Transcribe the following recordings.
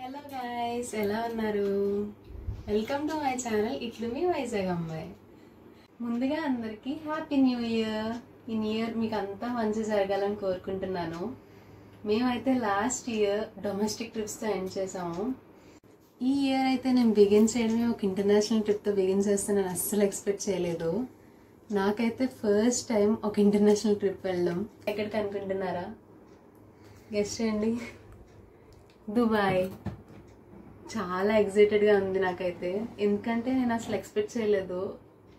Hello guys, ఎలా ఉన్నారు? Welcome to my channel ఇట్లు మీ వైజాగ్ అమ్మాయి. ముందుగా అందరికీ హ్యాపీ న్యూ ఇయర్. ఈ న్యూ ఇయర్ మీకు అంతా మంచి జరగాలని కోరుకుంటున్నాను. మేమైతే లాస్ట్ ఇయర్ డొమెస్టిక్ ట్రిప్స్తో ఎండ్ చేసాము. ఈ ఇయర్ అయితే నేను బిగిన్ చేయడమే ఒక ఇంటర్నేషనల్ ట్రిప్తో బిగిన్ చేస్తానని అస్సలు ఎక్స్పెక్ట్ చేయలేదు. నాకైతే ఫస్ట్ టైం ఒక ఇంటర్నేషనల్ ట్రిప్ వెళ్ళడం. ఎక్కడికి అనుకుంటున్నారా? గెస్ట్ చేయండి. దుబాయ్. చాలా ఎక్సైటెడ్గా ఉంది నాకైతే, ఎందుకంటే నేను అసలు ఎక్స్పెక్ట్ చేయలేదు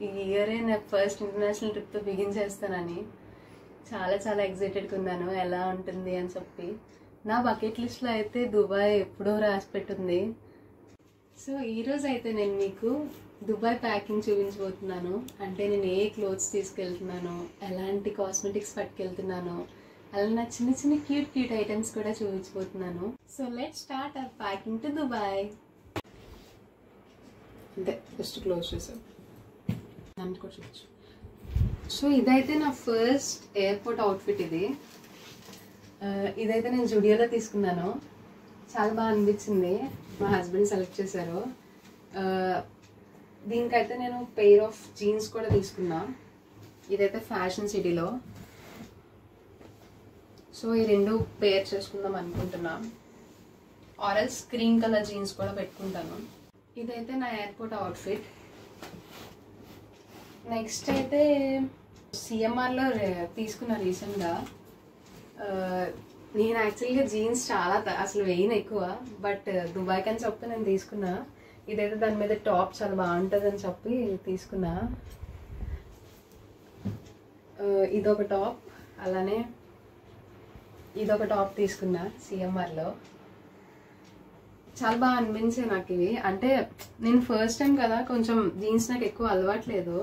ఈ ఇయరే నేను ఫస్ట్ ఇంటర్నేషనల్ ట్రిప్తో బిగిన్ చేస్తానని. చాలా చాలా ఎక్సైటెడ్గా ఉన్నాను ఎలా ఉంటుంది అని చెప్పి. నా బకెట్ లిస్ట్లో అయితే దుబాయ్ ఎప్పుడో రాసి పెట్టుంది. సో ఈరోజు అయితే నేను మీకు దుబాయ్ ప్యాకింగ్ చూపించబోతున్నాను. అంటే నేను ఏ క్లోత్స్ తీసుకెళ్తున్నాను, ఎలాంటి కాస్మెటిక్స్ పట్టుకెళ్తున్నాను, అలా నా చిన్న చిన్న క్యూట్ ఐటమ్స్ కూడా చూపించబోతున్నాను. So let's start our packing to Dubai. అంతే, జస్ట్ క్లోజ్ చేసాను. సో ఇదైతే నా ఫస్ట్ ఎయిర్పోర్ట్ అవుట్ఫిట్. ఇదైతే నేను జుడియోలో తీసుకున్నాను. చాలా బాగా అనిపించింది. మా హస్బెండ్ సెలెక్ట్ చేశారు. దీనికైతే నేను పెయిర్ ఆఫ్ జీన్స్ కూడా తీసుకున్నా. ఇదైతే ఫ్యాషన్ సిటీలో. సో ఈ రెండు పేర్ చేసుకుందాం అనుకుంటున్నా. ఆరెల్స్ క్రీమ్ కలర్ జీన్స్ కూడా పెట్టుకుంటాను. ఇదైతే నా ఎయిర్పోర్ట్ అవుట్ఫిట్. నెక్స్ట్ అయితే సిఎంఆర్లో తీసుకున్నా రీసెంట్గా. నేను యాక్చువల్గా జీన్స్ చాలా అసలు వేయను ఎక్కువ, బట్ దుబాయ్కి అని చెప్పి నేను తీసుకున్నా. ఇదైతే దాని మీద టాప్ చాలా బాగుంటుంది అని చెప్పి తీసుకున్నా. ఇదొక టాప్, అలానే ఇదొక టాప్ తీసుకున్నా సిఎంఆర్లో. చాలా బాగా అనిపించాయి నాకు ఇవి. అంటే నేను ఫస్ట్ టైం కదా, కొంచెం జీన్స్ నాకు ఎక్కువ అలవాట్లేదు.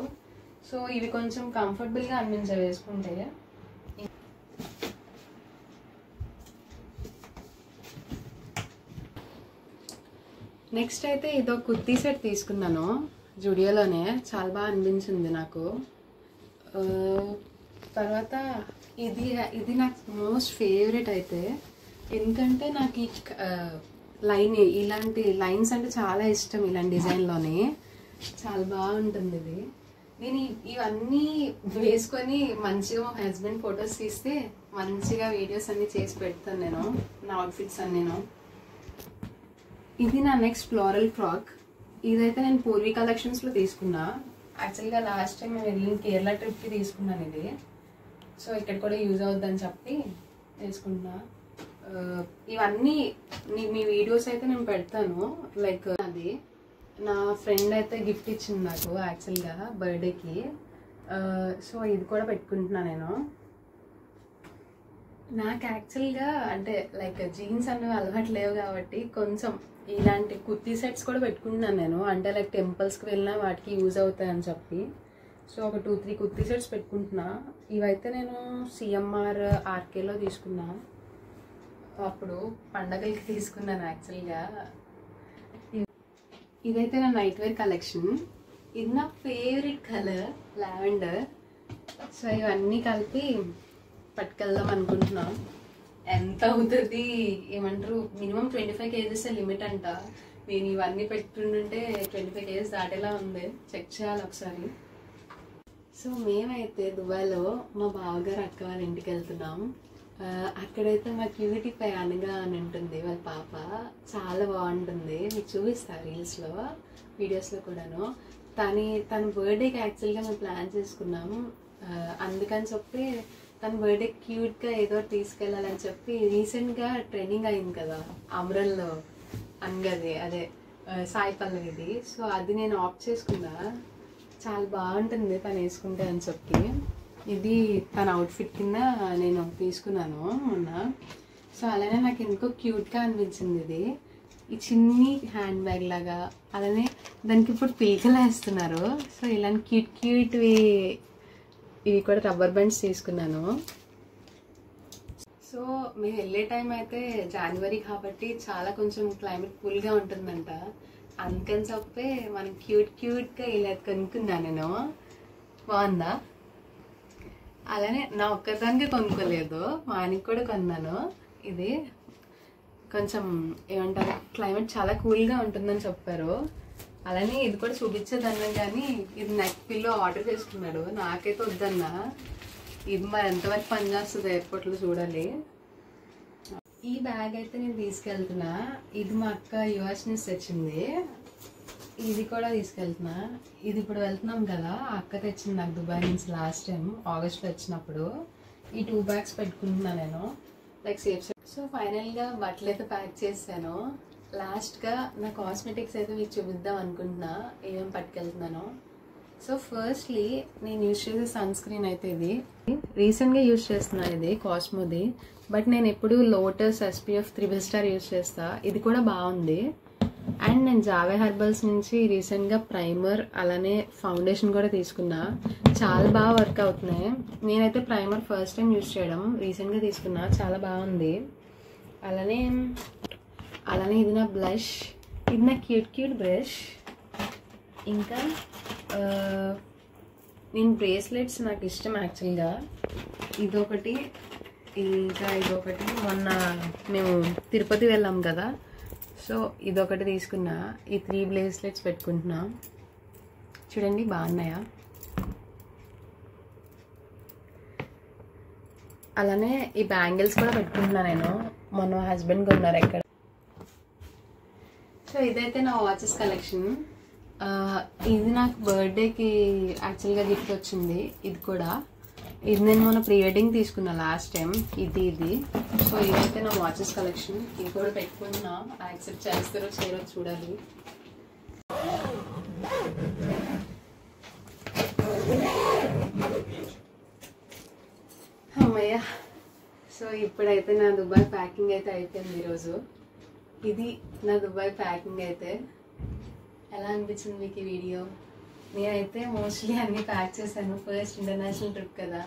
సో ఇవి కొంచెం కంఫర్టబుల్గా అనిపించాయి వేసుకుంటే. నెక్స్ట్ అయితే ఇదొక కుర్తీ సెట్ తీసుకున్నాను జుడియోలోనే. చాలా బాగా అనిపించింది నాకు. తర్వాత ఇది నాకు మోస్ట్ ఫేవరెట్ అయితే, ఎందుకంటే నాకు ఈ ఇలాంటి లైన్స్ అంటే చాలా ఇష్టం. ఇలాంటి డిజైన్లోనే చాలా బాగుంటుంది ఇది. నేను ఇవన్నీ వేసుకొని మంచిగా మా హస్బెండ్ ఫొటోస్ తీస్తే మంచిగా వీడియోస్ అన్నీ చేసి పెడతాను నేను, నా అవుట్ఫిట్స్ అన్నీ. ఇది నా నెక్స్ట్ ఫ్లోరల్ ఫ్రాక్. ఇదైతే నేను పూర్వీ కలెక్షన్స్లో తీసుకున్నా. యాక్చువల్గా లాస్ట్ టైం నేను వెళ్ళిన కేరళ ట్రిప్కి తీసుకున్నాను ఇది. సో ఇక్కడ కూడా యూజ్ అవుద్దని చెప్పి తీసుకుంటున్నా. ఇవన్నీ మీ వీడియోస్ అయితే నేను పెడతాను. లైక్ అది నా ఫ్రెండ్ అయితే గిఫ్ట్ ఇచ్చింది నాకు యాక్చువల్గా బర్త్డేకి. సో ఇది కూడా పెట్టుకుంటున్నా నేను. నాకు యాక్చువల్గా అంటే లైక్ జీన్స్ అనేవి అలవాటు లేవు కాబట్టి కొంచెం ఇలాంటి కుర్తీ సెట్స్ కూడా పెట్టుకుంటున్నాను నేను. అంటే లైక్ టెంపుల్స్కి వెళ్ళినా వాటికి యూజ్ అవుతాయని చెప్పి. సో ఒక 2-3 కుర్తీ సెట్స్ పెట్టుకుంటున్నా. ఇవైతే నేను సిఎంఆర్ ఆర్కేలో తీసుకున్నా. అప్పుడు పండగలకి తీసుకున్నాను యాక్చువల్గా. ఇదైతే నా నైట్ వేర్ కలెక్షన్. ఇది నా ఫేవరెట్ కలర్ లావెండర్. సో ఇవన్నీ కలిపి పట్టుకెళ్దాం అనుకుంటున్నాం. ఎంత అవుతుంది ఏమంటారు, మినిమం 25 kgs లిమిట్ అంట. నేను ఇవన్నీ పెట్టుకుంటుంటే 25 kgs దాటేలా ఉంది. చెక్ చేయాలి ఒకసారి. సో మేమైతే దుబాయ్లో మా బావగారు అక్క వాళ్ళ ఇంటికి వెళ్తున్నాం. అక్కడైతే మా క్యూటీ పై అనగా అని ఉంటుంది వాళ్ళ పాప. చాలా బాగుంటుంది, మీకు చూపిస్తా రీల్స్లో వీడియోస్లో కూడాను. తన బర్త్డేకి యాక్చువల్గా మేము ప్లాన్ చేసుకున్నాం. అందుకని చెప్పి తన బర్త్డే క్యూట్గా ఏదో తీసుకెళ్ళాలని చెప్పి రీసెంట్గా ట్రెండింగ్ అయింది కదా అమరల్లో అంగది, అదే సాయి పల్లవిది. సో అది నేను ఆప్ట్ చేసుకున్నా. చాలా బాగుంటుంది తను వేసుకుంటే అని చెప్పి. ఇది తన అవుట్ఫిట్ కింద నేను తీసుకున్నాను మొన్న. సో అలానే నాకు ఎందుకో క్యూట్గా అనిపించింది ఇది. ఈ చిన్ని హ్యాండ్ బ్యాగ్ లాగా. అలానే దానికి ఇప్పుడు పిలకలు వేస్తున్నారు. సో ఇలాంటి క్యూట్వి ఇవి కూడా రబ్బర్ బ్యాండ్స్ తీసుకున్నాను. సో మేము వెళ్ళే టైం అయితే జనవరి కాబట్టి చాలా కొంచెం క్లైమేట్ కూల్గా ఉంటుందంట. అందుకని చెప్పి మనం క్యూట్గా ఇలా కొనుక్కున్నా నేను. బాగుందా? అలానే నా ఒక్కదానికి కొనుక్కోలేదు, మా ఆయనకి కూడా కొన్నాను. ఇది కొంచెం ఏమంటారు క్లైమేట్ చాలా కూల్గా ఉంటుందని చెప్పారు. అలానే ఇది కూడా చూపించేదన్నా కానీ ఇది నెక్ పిల్లో ఆర్డర్ చేసుకున్నాడు. నాకైతే వద్దన్నా. ఇది మరి ఎంతవరకు పని చేస్తుంది ఎయిర్పోర్ట్లో చూడాలి. ఈ బ్యాగ్ అయితే నేను తీసుకెళ్తున్నా. ఇది మా అక్క యుఎస్ నుంచి తెచ్చింది. ఇది కూడా తీసుకెళ్తున్నా. ఇది ఇప్పుడు వెళ్తున్నాం కదా, అక్క తెచ్చింది నాకు దుబాయ్ నుంచి లాస్ట్ టైం ఆగస్ట్లో వచ్చినప్పుడు. ఈ 2 బ్యాగ్స్ పెట్టుకుంటున్నా నేను లైక్ సేఫ్. సో ఫైనల్గా బట్టలు అయితే ప్యాక్ చేశాను. లాస్ట్గా నా కాస్మెటిక్స్ అయితే మీకు చూపిద్దాం అనుకుంటున్నా ఏమేమి పట్టుకెళ్తున్నాను. సో ఫస్ట్లీ నేను యూజ్ చేసే సన్ స్క్రీన్ అయితే ఇది రీసెంట్గా యూజ్ చేస్తున్నా. ఇది కాస్మోది. బట్ నేను ఎప్పుడు లోటస్ SPF 3 స్టార్ యూజ్ చేస్తా. ఇది కూడా బాగుంది. అండ్ నేను జావే హెర్బల్స్ నుంచి రీసెంట్గా ప్రైమర్ అలానే ఫౌండేషన్ కూడా తీసుకున్నా. చాలా బాగా వర్క్ అవుతున్నాయి. నేనైతే ప్రైమర్ ఫస్ట్ టైం యూజ్ చేయడం రీసెంట్గా తీసుకున్నా. చాలా బాగుంది. అలానే ఇది నా బ్లష్. ఇది నా క్యూట్ బ్రష్. ఇంకా నేను బ్రేస్లెట్స్ నాకు ఇష్టం యాక్చువల్గా. ఇదొకటి, ఇంకా ఇదొకటి. మొన్న మేము తిరుపతి వెళ్ళాం కదా, సో ఇదొకటి తీసుకున్నా. ఈ 3 బ్రేస్లెట్స్ పెట్టుకుంటున్నా. చూడండి బాగున్నాయా. అలానే ఈ బ్యాంగిల్స్ కూడా పెట్టుకుంటున్నా నేను. మొన్న హస్బెండ్ కొన్నారు ఎక్కడ. సో ఇదైతే నా వాచెస్ కలెక్షన్. ఇది నాకు బర్త్డేకి యాక్చువల్గా గిఫ్ట్ వచ్చింది. ఇది కూడా ఇది నేను మొన్న ప్రీ వెడ్డింగ్ తీసుకున్నా లాస్ట్ టైం. ఇది సో ఇదైతే నా వాచెస్ కలెక్షన్. ఇది కూడా పెట్టుకున్నా. యాక్సెప్ట్ చేస్తారో చేయరో చూడాలి. అమ్మయ్య. సో ఇప్పుడైతే నా దుబాయ్ ప్యాకింగ్ అయితే అయిపోయింది ఈరోజు. ఇది నా దుబాయ్ ప్యాకింగ్ అయితే. ఎలా అనిపించింది మీకు ఈ వీడియో? నేనైతే మోస్ట్లీ అన్ని ప్యాక్ చేశాను. ఫస్ట్ ఇంటర్నేషనల్ ట్రిప్ కదా,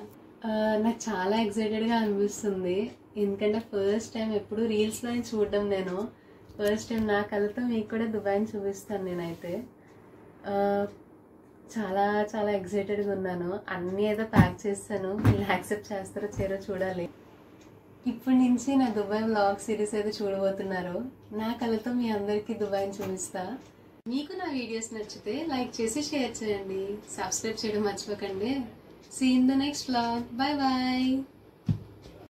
నాకు చాలా ఎక్సైటెడ్గా అనిపిస్తుంది. ఎందుకంటే ఫస్ట్ టైం ఎప్పుడు రీల్స్లోనే చూడడం నేను. ఫస్ట్ టైం నా కళ్ళతో మీకు కూడా దుబాయ్ని చూపిస్తాను నేనైతే. చాలా చాలా ఎక్సైటెడ్గా ఉన్నాను. అన్నీ అయితే ప్యాక్ చేస్తాను. వీళ్ళు యాక్సెప్ట్ చేస్తారో చేయరో చూడాలి. ఇప్పటి నుంచి నా దుబాయ్ వ్లాగ్ సిరీస్ అయితే చూడబోతున్నారు. నా కళ్ళతో మీ అందరికీ దుబాయ్ని చూపిస్తా. మీకు నా వీడియోస్ నచ్చితే లైక్ చేసి షేర్ చేయండి. సబ్స్క్రైబ్ చేయడం మర్చిపోకండి. See in the next vlog. Bye bye.